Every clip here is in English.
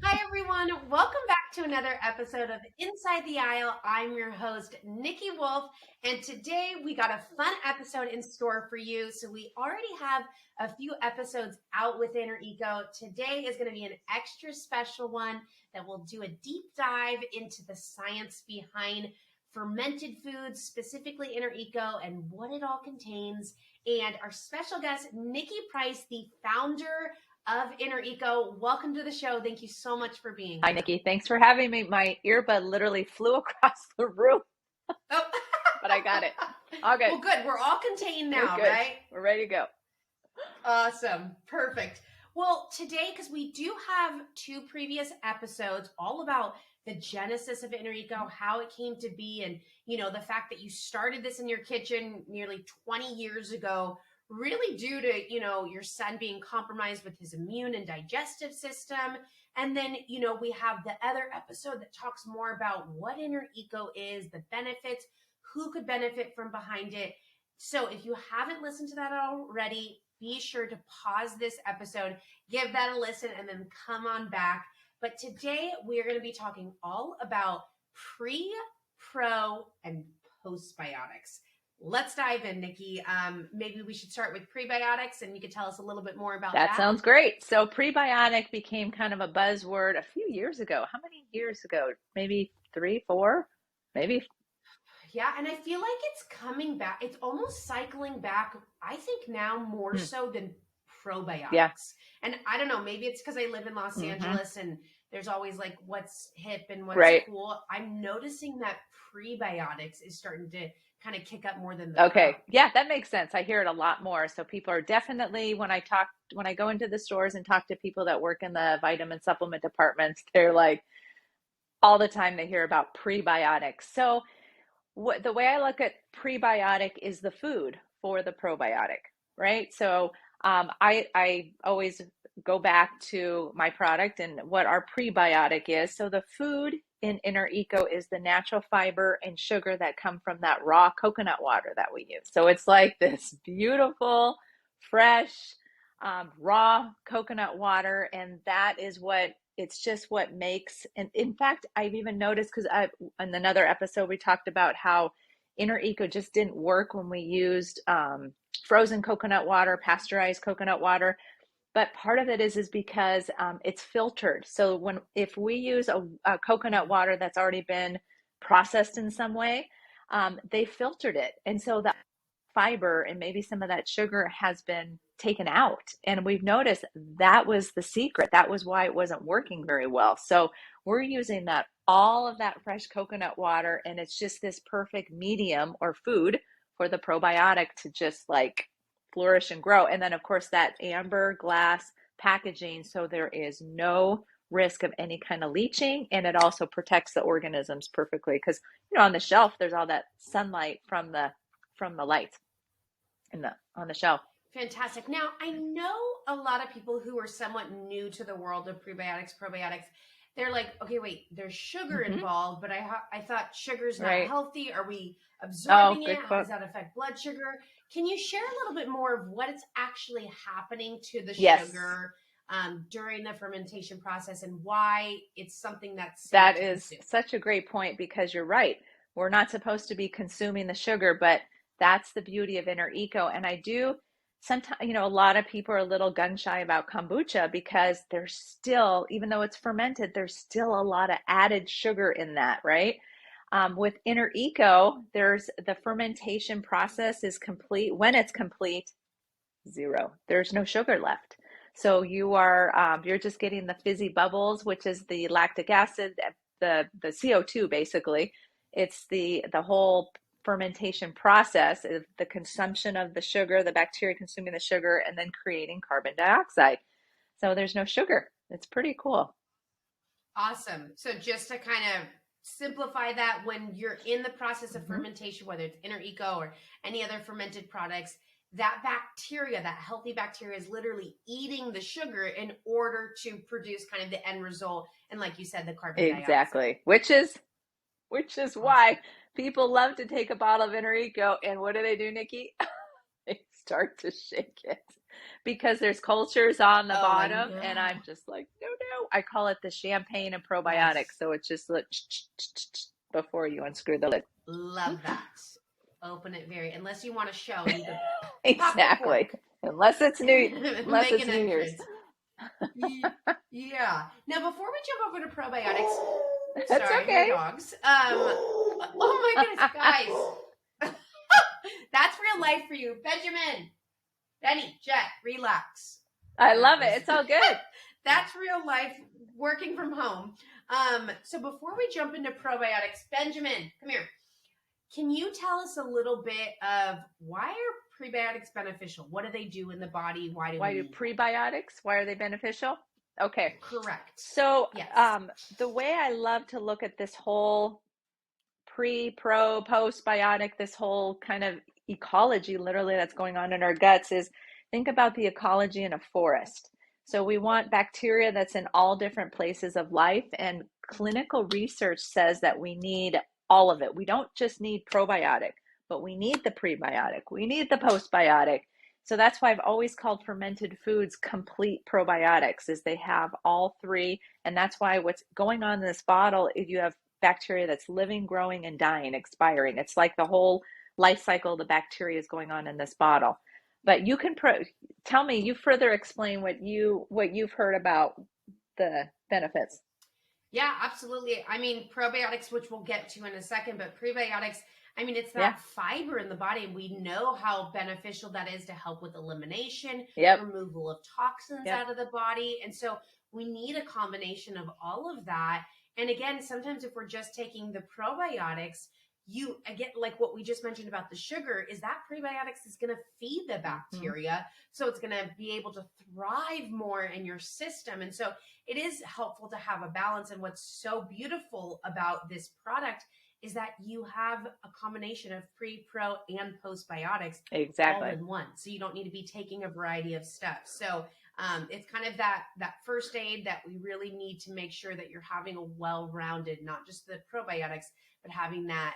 Hi, everyone. Welcome back to another episode of Inside the Aisle. I'm your host, Nikki Wolf, and today we got a fun episode in store for you. So we already have a few episodes out with Inner Eco. Today is going to be an extra special one that will do a deep dive into the science behind fermented foods, specifically Inner Eco, and what it all contains. And our special guest, Nikki Price, the founder of Inner Eco. Welcome to the show. Thank you so much for being Hi, here. Nikki. Thanks for having me. My earbud literally flew across the room, Oh, but I got it. All good. Well, good. We're all contained now, right? We're ready to go. Awesome. Perfect. Well, today, because we do have two previous episodes all about the genesis of Inner Eco, how it came to be, and, the fact that you started this in your kitchen nearly 20 years ago, really due to, your son being compromised with his immune and digestive system. And then, we have the other episode that talks more about what Inner Eco is, the benefits, who could benefit from behind it. So if you haven't listened to that already, be sure to pause this episode, give that a listen, and then come on back. But today we are going to be talking all about pre, pro, and postbiotics. Let's dive in, Nikki. Maybe we should start with prebiotics, and you could tell us a little bit more about that. That sounds great. So prebiotic became kind of a buzzword a few years ago. How many years ago? Maybe 3, 4, maybe. Yeah, and I feel like it's coming back. It's almost cycling back, I think now more so than probiotics. Yeah. And I don't know, maybe it's because I live in Los Angeles and there's always like what's hip and what's cool. I'm noticing that prebiotics is starting to kind of kick up more than the pro. Yeah, that makes sense. I hear it a lot more. So people are definitely, when I go into the stores and talk to people that work in the vitamin supplement departments, they're like, all the time they hear about prebiotics. So the way I look at prebiotic is the food for the probiotic, right? So I always go back to my product and what our prebiotic is. So the food in Inner Eco is the natural fiber and sugar that come from that raw coconut water that we use. So it's like this beautiful, fresh, raw coconut water, and that is it's just what makes, and in fact, I've even noticed, because in another episode, we talked about how Inner Eco just didn't work when we used frozen coconut water, pasteurized coconut water. But part of it is because it's filtered. So if we use a coconut water that's already been processed in some way, they filtered it. And so the fiber and maybe some of that sugar has been taken out. And we've noticed that was the secret. That was why it wasn't working very well. So we're using all of that fresh coconut water, and it's just this perfect medium or food for the probiotic to just like flourish and grow. And then of course that amber glass packaging, so there is no risk of any kind of leaching, and it also protects the organisms perfectly, because on the shelf there's all that sunlight from the lights on the shelf. Fantastic. Now, I know a lot of people who are somewhat new to the world of prebiotics, probiotics. They're like, okay, wait, there's sugar involved, but I thought sugar's not healthy. Are we absorbing it? How does that affect blood sugar? Can you share a little bit more of what is actually happening to the sugar during the fermentation process, and why it's something that is such a great point, because you're right. We're not supposed to be consuming the sugar, but that's the beauty of Inner Eco. And I do sometimes, a lot of people are a little gun shy about kombucha because there's still, even though it's fermented, there's still a lot of added sugar in that, right? With Inner Eco, there's the fermentation process is complete. When it's complete, zero. There's no sugar left. So you're just getting the fizzy bubbles, which is the lactic acid, the CO2 basically. It's the whole fermentation process is the consumption of the sugar, the bacteria consuming the sugar, and then creating carbon dioxide. So there's no sugar. It's pretty cool. Awesome. So just to kind of simplify that, when you're in the process of fermentation, whether it's Inner Eco or any other fermented products, that bacteria, that healthy bacteria, is literally eating the sugar in order to produce kind of the end result. And like you said, the carbon dioxide. Exactly. Which is why people love to take a bottle of Inner Eco, and what do, Nikki? They start to shake it because there's cultures on the Oh, I bottom, and know. I'm just like, no, no. I call it the champagne and probiotics. Yes. So it's just like before you unscrew the lid. Love that. Open it unless you want to show, you could pop the Exactly. cork. Unless Make it's an New Year's. entrance. Yeah. Now, before we jump over to probiotics, That's sorry, my okay. dogs. Oh my goodness, guys. That's real life for you. Benjamin, Benny, Jet, relax. I love it. It's all good. That's real life working from home. So before we jump into probiotics, Benjamin, come here. Can you tell us a little bit of why are prebiotics beneficial? What do they do in the body? Why do we need prebiotics? Why are they beneficial? Okay. them? Correct. So, Yes. the way I love to look at this whole pro, postbiotic, this whole kind of ecology literally that's going on in our guts is think about the ecology in a forest. So we want bacteria that's in all different places of life, and clinical research says that we need all of it. We don't just need probiotic, but we need the prebiotic, we need the postbiotic. So that's why I've always called fermented foods complete probiotics, is they have all three. And that's why what's going on in this bottle is you have bacteria that's living, growing, and dying, expiring. It's like the whole life cycle of the bacteria is going on in this bottle. But you can tell me, you further explain what you've heard about the benefits. Yeah, absolutely. I mean, probiotics, which we'll get to in a second, but prebiotics, I mean, it's Yeah. that fiber in the body. And we know how beneficial that is to help with elimination, Yep. removal of toxins out of the body. And so we need a combination of all of that. And again, sometimes if we're just taking the probiotics, you again, like what we just mentioned about the sugar, is that prebiotics is going to feed the bacteria. So it's going to be able to thrive more in your system. And so it is helpful to have a balance. And what's so beautiful about this product is that you have a combination of pre, pro, and postbiotics Exactly. all in one. So you don't need to be taking a variety of stuff. So it's kind of that first aid that we really need to make sure that you're having a well-rounded, not just the probiotics, but having that,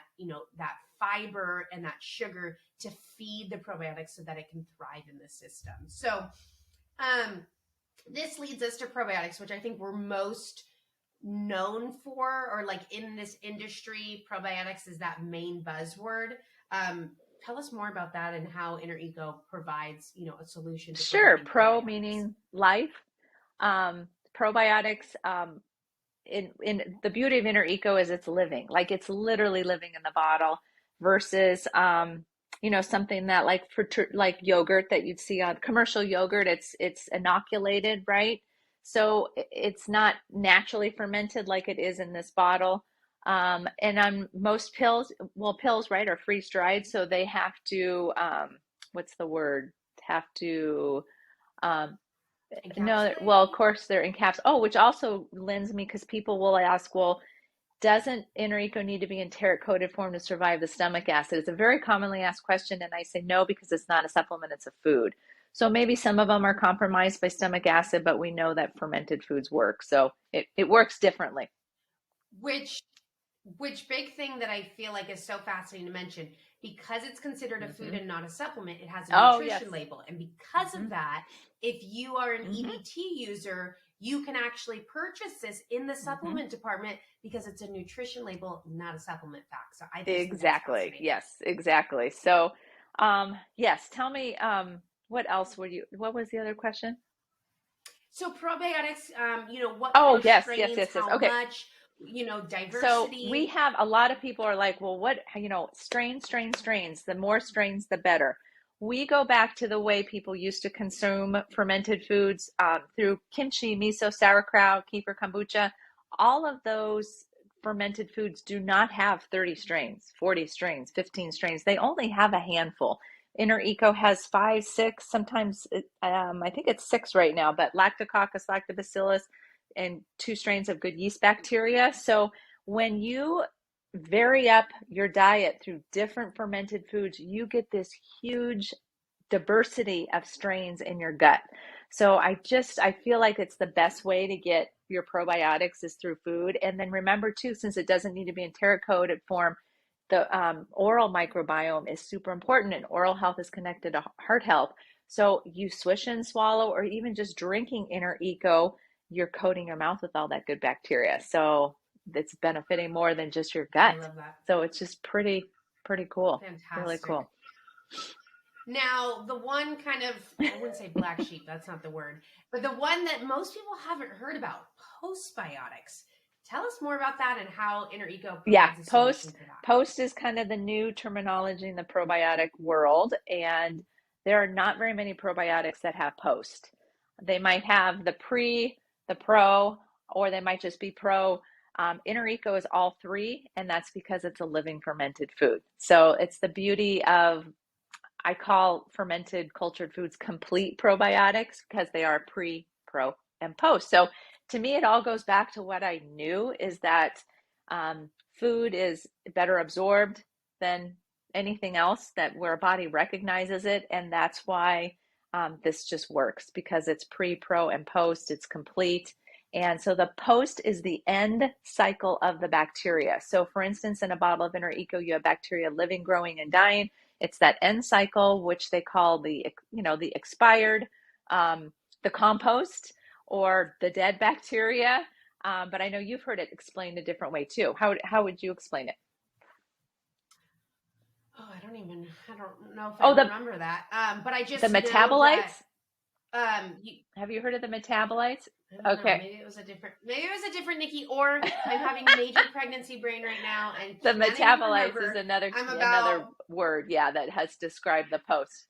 that fiber and that sugar to feed the probiotics so that it can thrive in the system. So this leads us to probiotics, which I think we're most known for, or like in this industry, probiotics is that main buzzword. Tell us more about that and how InnerEco provides, a solution to Sure. Pro probiotics. meaning life. Probiotics. In the beauty of InnerEco is it's living, like it's literally living in the bottle, versus something that like yogurt that you'd see on commercial yogurt. It's inoculated, right? So it's not naturally fermented like it is in this bottle. And on most pills, right, are freeze dried, so they have to what's the word? Have to no, well, of course they're in caps. Oh, which also lends me, because people will ask, well, doesn't InnerEco need to be in enteric coated form to survive the stomach acid? It's a very commonly asked question, and I say no, because it's not a supplement, it's a food. So maybe some of them are compromised by stomach acid, but we know that fermented foods work. So it works differently. Which big thing that I feel like is so fascinating to mention, because it's considered a food and not a supplement, it has a nutrition label. And because of that, if you are an EBT user, you can actually purchase this in the supplement department because it's a nutrition label, not a supplement fact. So I think exactly. Yes, exactly. So yes, tell me what else what was the other question? So probiotics, what kind of strains, how Okay. much, diversity. So we have a lot of people are like, well, what, strains, the more strains, the better. We go back to the way people used to consume fermented foods through kimchi, miso, sauerkraut, kefir, kombucha. All of those fermented foods do not have 30 strains, 40 strains, 15 strains. They only have a handful. InnerEco has 5, 6, sometimes I think it's 6 right now, but Lactococcus, Lactobacillus, and 2 strains of good yeast bacteria. So when you vary up your diet through different fermented foods, you get this huge diversity of strains in your gut. So I feel like it's the best way to get your probiotics is through food. And then remember too, since it doesn't need to be in enteric coated form, the oral microbiome is super important, and oral health is connected to heart health. So you swish and swallow, or even just drinking Inner Eco, you're coating your mouth with all that good bacteria. So it's benefiting more than just your I gut. love that. So it's just pretty cool. Really Fantastic. cool. Now, the one kind of, I wouldn't say black sheep, that's not the word, but the one that most people haven't heard about, postbiotics. Tell us more about that and how Inner Eco provides a solution for that. Post is kind of the new terminology in the probiotic world, and there are not very many probiotics that have post. They might have the pre, the pro, or they might just be pro. Inner Eco is all three, and that's because it's a living fermented food. So it's the beauty of, I call fermented cultured foods complete probiotics, because they are pre, pro, and post. So to me, it all goes back to what I knew, is that food is better absorbed than anything else, that where a body recognizes it. And that's why this just works, because it's pre, pro, and post. It's complete. And so the post is the end cycle of the bacteria. So for instance, in a bottle of Inner Eco, you have bacteria living, growing, and dying. It's that end cycle, which they call the expired, the compost, or the dead bacteria. But I know you've heard it explained a different way too. How would you explain it? Oh, I don't know if I remember that. But I just the metabolites. You, have you heard of the metabolites? Okay. Maybe it was a different Nikki, or I'm having major pregnancy brain right now. And the metabolites is another word, that has described the post.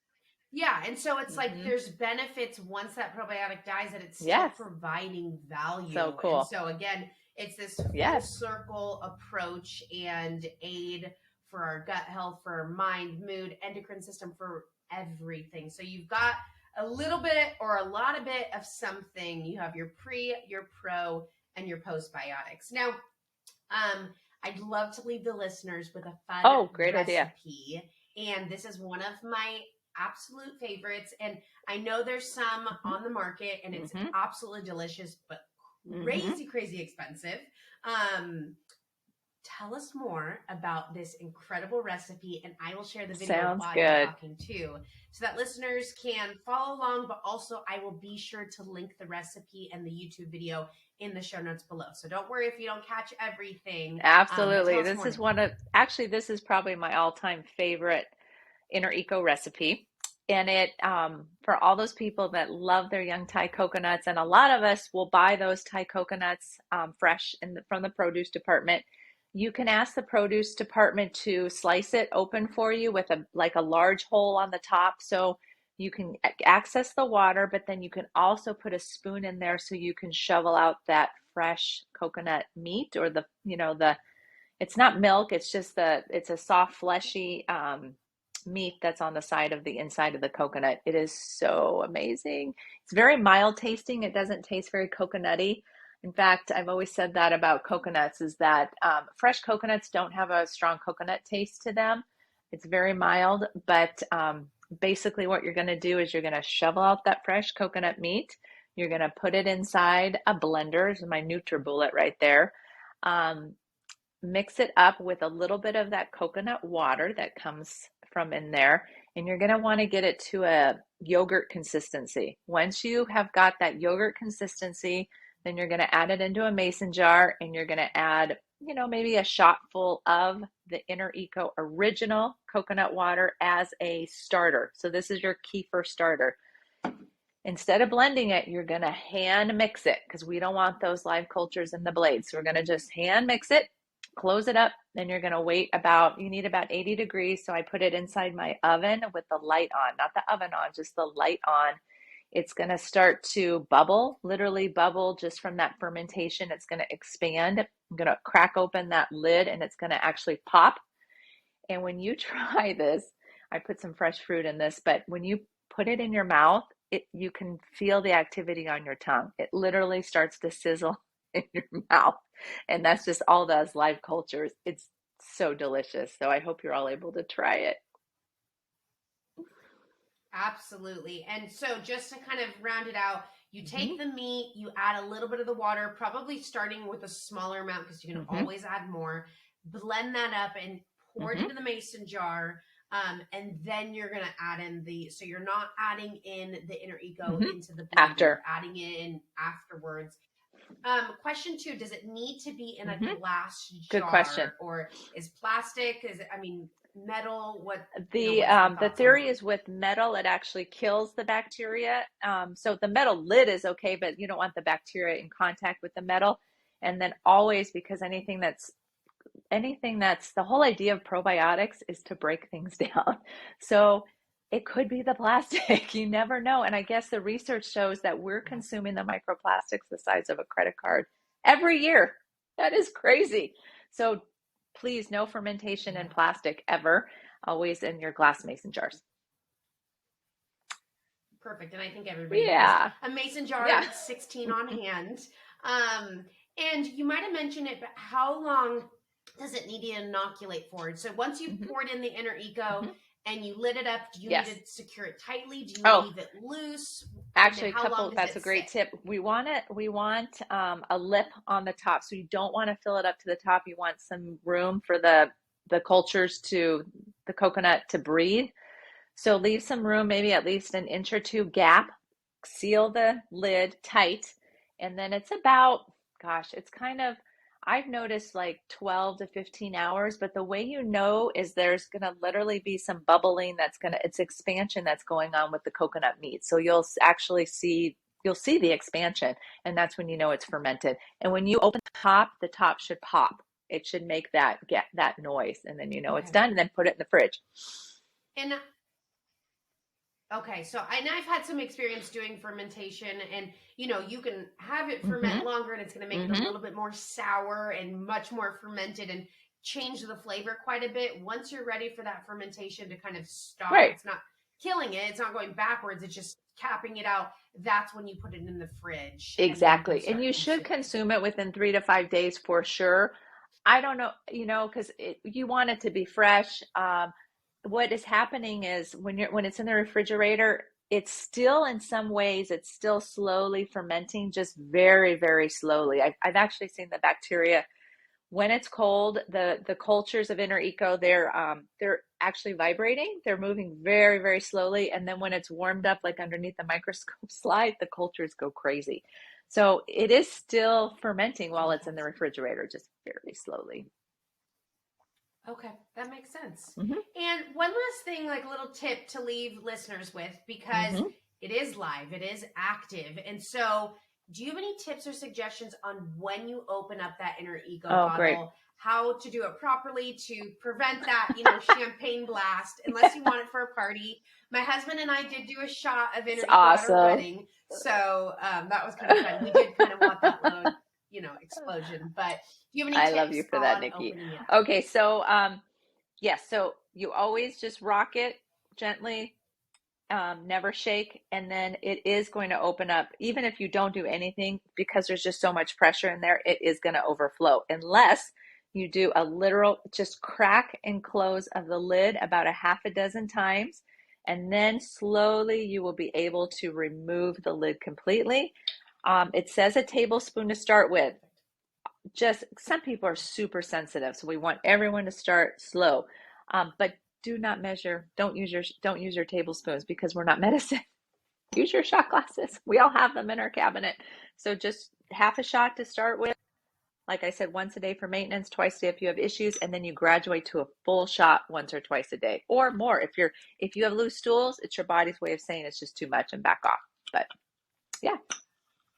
Yeah, and so it's like there's benefits once that probiotic dies, that it's still providing value. So cool. And so again, it's this full circle approach and aid for our gut health, for our mind, mood, endocrine system, for everything. So you've got a little bit or a lot of bit of something. You have your pre, your pro, and your postbiotics. Now, I'd love to leave the listeners with a fun great recipe. Idea. And this is one of my absolute favorites. And I know there's some on the market, and it's absolutely delicious, but crazy expensive. Tell us more about this incredible recipe, and I will share the video while you're talking too, so that listeners can follow along, but also I will be sure to link the recipe and the YouTube video in the show notes below. So don't worry if you don't catch everything. Absolutely. This is probably my all-time favorite Inner Eco recipe. And it, for all those people that love their young Thai coconuts, and a lot of us will buy those Thai coconuts fresh from the produce department. You can ask the produce department to slice it open for you with a large hole on the top, so you can access the water, but then you can also put a spoon in there so you can shovel out that fresh coconut meat, or it's not milk, it's a soft, fleshy meat that's on the side of the inside of the coconut. It is so amazing. It's very mild tasting. It doesn't taste very coconutty. In fact, I've always said that about coconuts, is that fresh coconuts don't have a strong coconut taste to them. It's very mild, but basically what you're going to do is you're going to shovel out that fresh coconut meat. You're going to put it inside a blender. This is my NutriBullet right there. Mix it up with a little bit of that coconut water that comes from in there, and you're going to want to get it to a yogurt consistency. Once you have got that yogurt consistency, then you're going to add it into a mason jar, and you're going to add, maybe a shot full of the Inner Eco original coconut water as a starter. So this is your kefir starter. Instead of blending it, you're going to hand mix it, because we don't want those live cultures in the blades. So we're going to just hand mix it, close it up, then you're going to wait you need about 80 degrees. So I put it inside my oven with the light on, not the oven on, just the light on. It's going to start to bubble, literally bubble just from that fermentation. It's going to expand. I'm going to crack open that lid, and it's going to actually pop. And when you try this, I put some fresh fruit in this, but when you put it in your mouth, you can feel the activity on your tongue. It literally starts to sizzle in your mouth. And that's just all those live cultures. It's so delicious. So I hope you're all able to try it. Absolutely. And so just to kind of round it out, you take the meat, you add a little bit of the water, probably starting with a smaller amount, because you can always add more. Blend that up and pour it into the mason jar. And then you're going to add in so you're not adding in the inner ego into the blend. After. You're adding it in afterwards. Question 2, does it need to be in a glass jar? Good question. Or is plastic, metal? The theory is with metal, it actually kills the bacteria. So the metal lid is okay, but you don't want the bacteria in contact with the metal. And then always, because anything that's the whole idea of probiotics is to break things down. So it could be the plastic. You never know. And I guess the research shows that we're consuming the microplastics the size of a credit card every year. That is crazy. So please, no fermentation in plastic ever. Always in your glass mason jars. Perfect. And I think everybody has a mason jar, 16 on hand. And you might have mentioned it, but how long does it need to inoculate for? So once you've poured in the inner ego and you lit it up, do you need to secure it tightly? Do you leave it loose? Actually, that's a great tip. We want a lip on the top. So you don't want to fill it up to the top. You want some room for the coconut to breathe. So leave some room, maybe at least an inch or 2 gap, seal the lid tight. And then it's about, I've noticed like 12 to 15 hours, but the way you know is there's going to literally be some bubbling it's expansion that's going on with the coconut meat. So you'll actually see the expansion, and that's when you know it's fermented. And when you open the top should pop. It should make that noise, and then you know it's done, and then put it in the fridge. And okay, so I've had some experience doing fermentation, and you can have it ferment longer, and it's going to make it a little bit more sour and much more fermented and change the flavor quite a bit. Once you're ready for that fermentation to kind of stop, it's not killing it, it's not going backwards, it's just capping it out. That's when you put it in the fridge. Exactly, and you should consume it within 3 to 5 days for sure. I don't know, because you want it to be fresh. What is happening is when it's in the refrigerator, it's still in some ways, it's still slowly fermenting, just very, very slowly. I've actually seen the bacteria when it's cold, the cultures of inner eco, they're actually vibrating. They're moving very, very slowly. And then when it's warmed up, like underneath the microscope slide, the cultures go crazy. So it is still fermenting while it's in the refrigerator, just very slowly. Okay, that makes sense. And one last thing, like a little tip to leave listeners with, because it is live, it is active. And so do you have any tips or suggestions on when you open up that inner ego bottle? Great. How to do it properly to prevent that, champagne blast, unless you want it for a party. My husband and I did do a shot of inner ego at our wedding. So that was kind of fun. We did kind of want that little, explosion. But do you have any tips? I love you for that, Nikki. Okay, so yes, so you always just rock it gently, never shake, and then it is going to open up. Even if you don't do anything, because there's just so much pressure in there, it is going to overflow, unless you do a literal just crack and close of the lid about a half a dozen times, and then slowly you will be able to remove the lid completely. It says a tablespoon to start with. Just some people are super sensitive, so we want everyone to start slow, but do not measure. Don't use your tablespoons, because we're not medicine. Use your shot glasses. We all have them in our cabinet. So just half a shot to start with. Like I said, once a day for maintenance, twice a day if you have issues, and then you graduate to a full shot once or twice a day, or more if you have loose stools. It's your body's way of saying it's just too much and back off. But yeah,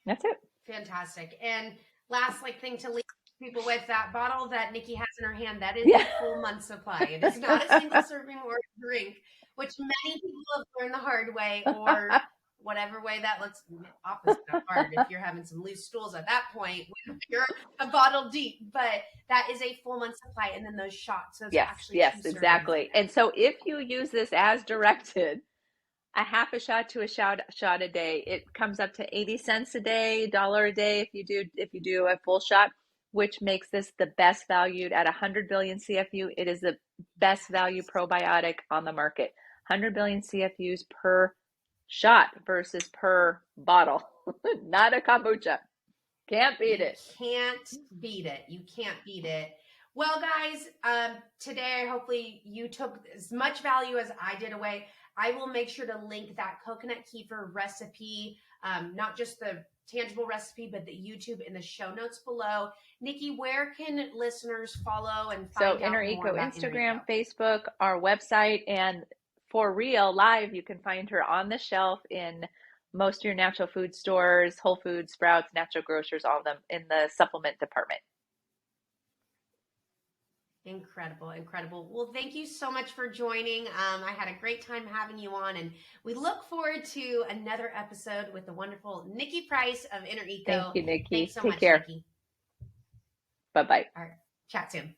that's it. Fantastic. And last thing to leave people with, that bottle that Nikki has in her hand, that is a full month supply. It is not a single serving or drink, which many people have learned the hard way, or whatever way that looks opposite of hard if you're having some loose stools at that point when you're a bottle deep. But that is a full month supply, and then those shots. Those yes, exactly. And so if you use this as directed, a half a shot to a shot a day, it comes up to 80 cents a day, $1 a day if you do a full shot, which makes this the best valued at 100 billion CFU. It is the best value probiotic on the market. 100 billion CFUs per shot versus per bottle. Not a kombucha. Can't beat it. You can't beat it. Well, guys, today, hopefully you took as much value as I did away. I will make sure to link that coconut kefir recipe, not just the tangible recipe, but the YouTube in the show notes below. Nikki, where can listeners follow and So find Inner out more Eco, about Inner Instagram, Eco? Facebook, our website, and for real, live, you can find her on the shelf in most of your natural food stores, Whole Foods, Sprouts, Natural Grocers, all of them in the supplement department. Incredible, incredible. Well, thank you so much for joining. I had a great time having you on, and we look forward to another episode with the wonderful Nikki Price of Inner Thank Eco. you, Nikki. Thanks so Take much, care. Nikki. Bye-bye. All right, chat soon.